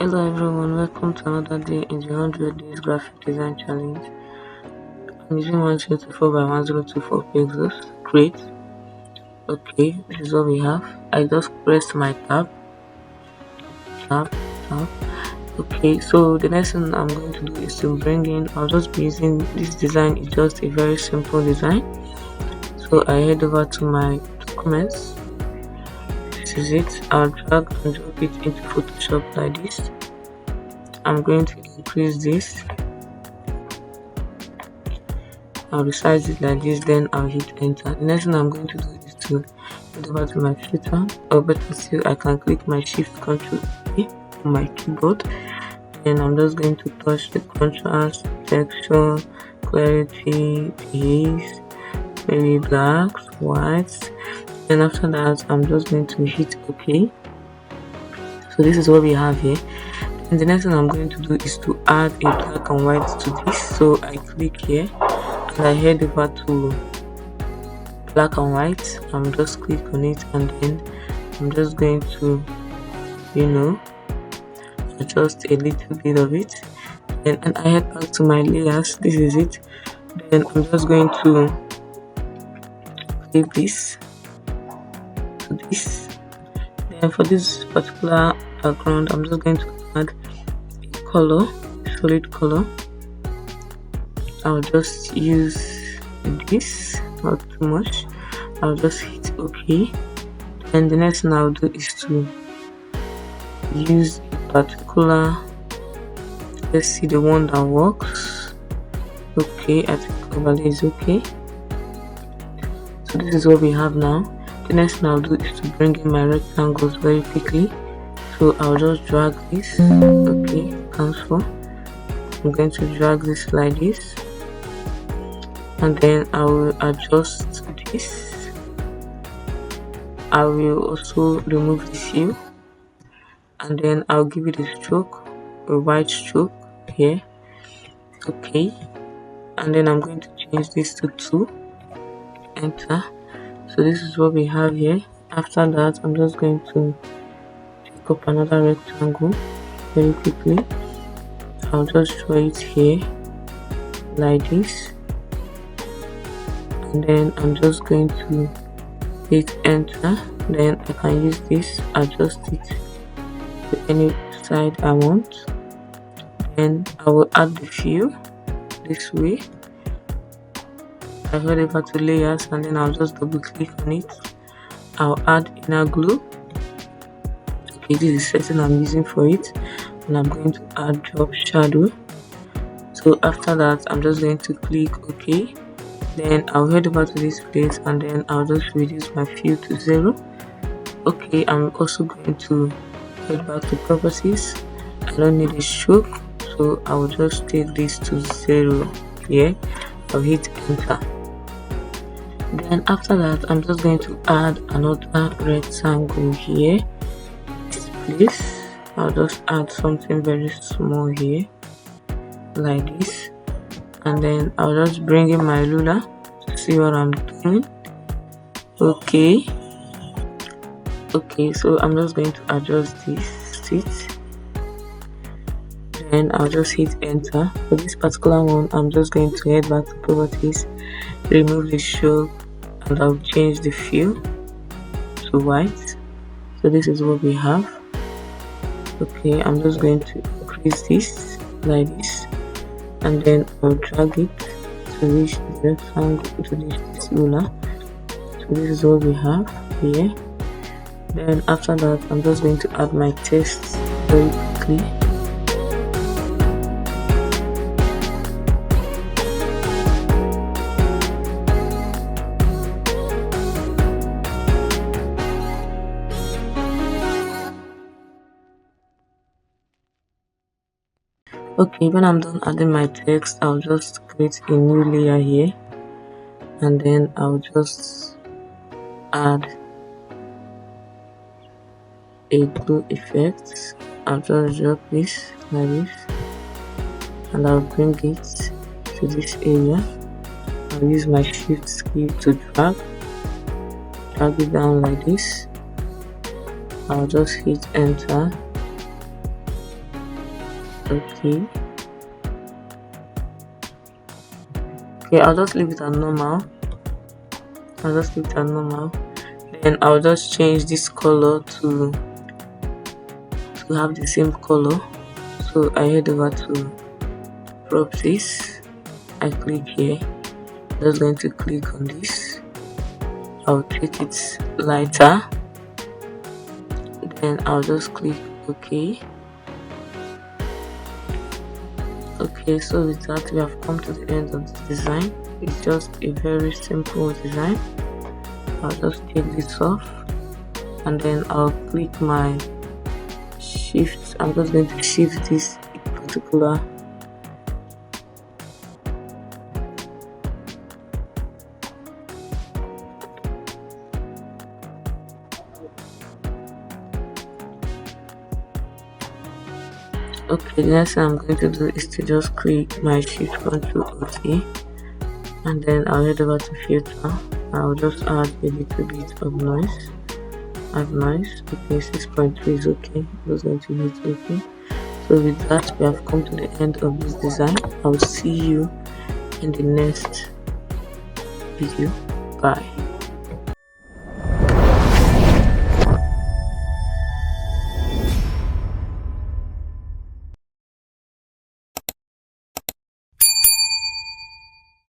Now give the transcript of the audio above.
Hello everyone, welcome to another day in the 100 days graphic design challenge. I'm using 124 by 1024 pixels. Great. Okay, this is what we have. I just pressed my tab. Okay, so the next thing I'm going to do is to bring in, I'll just be using this design. It's just a very simple design. So I head over to my documents. This is it. I'll drag and drop it into Photoshop like this. I'm going to increase this. I'll resize it like this, then I'll hit enter. The next thing I'm going to do is to head over to my filter, or better still, I can click my shift Ctrl A on my keyboard. Then I'm just going to touch the contrast, texture, clarity, base, maybe blacks, whites. Then after that, I'm just going to hit OK. So this is what we have here. And the next thing I'm going to do is to add a black and white to this. So I click here and I head over to black and white. I'm just click on it, and then I'm just going to adjust a little bit of it. And I head back to my layers. This is it. Then I'm just going to click this to this. Then for this particular background, I'm just going to add a color, solid color. I'll just use this, not too much. I'll just hit OK. And the next thing I'll do is to use a particular, let's see the one that works. Okay, I think overlay is okay. So this is what we have now. The next thing I'll do is to bring in my rectangles very quickly. So I'll just drag this. Okay, cancel. I'm going to drag this like this, and then I will adjust this. I will also remove this hue, and then I'll give it a stroke, a white stroke here. Okay, and then I'm going to change this to 2. Enter. So this is what we have here. After that, I'm just going to pick up another rectangle very quickly. I'll just draw it here like this, and then I'm just going to hit enter. Then I can use this, adjust it to any side I want. Then I will add the fill this way. I head over to layers, and then I'll just double click on it. I'll add inner glow. Okay, this is the setting I'm using for it, and I'm going to add drop shadow. So after that, I'm just going to click OK. Then I'll head over to this place, and then I'll just reduce my fill to 0. Okay, I'm also going to head back to properties. I don't need a stroke, so I will just take this to 0 here. I'll hit enter. Then after that, I'm just going to add another rectangle here. This place, I'll just add something very small here like this, and then I'll just bring in my ruler to see what I'm doing. Okay, so I'm just going to adjust this seat. Then I'll just hit enter. For this particular one, I'm just going to head back to properties, remove the stroke, and I'll change the fill to white. So this is what we have. Okay, I'm just going to increase this like this, and then I'll drag it to reach the rectangle, to reach this ruler. So this is what we have here. Then after that, I'm just going to add my text very quickly. Okay, when I'm done adding my text, I'll just create a new layer here, and then I'll just add a glue effect. I'll just drop this like this, and I'll bring it to this area. I'll use my shift key to drag it down like this. I'll just hit enter. okay. Okay, I'll just leave it at normal. Then I'll just change this color to have the same color. So I head over to properties. I click here. Just going to click on this. I'll take it lighter. Then I'll just click OK. Okay, so with that we have come to the end of the design. It's just a very simple design. I'll just take this off and then I'll click my shift. I'm just going to shift this particular okay. The next thing I'm going to do is to just click my shift Ctrl OK, and then I'll head over to filter. I'll just add a little bit of noise. Add noise. Okay, 6.3 is okay. I'm just going to hit OK. So with that we have come to the end of this design. I'll see you in the next video. Bye.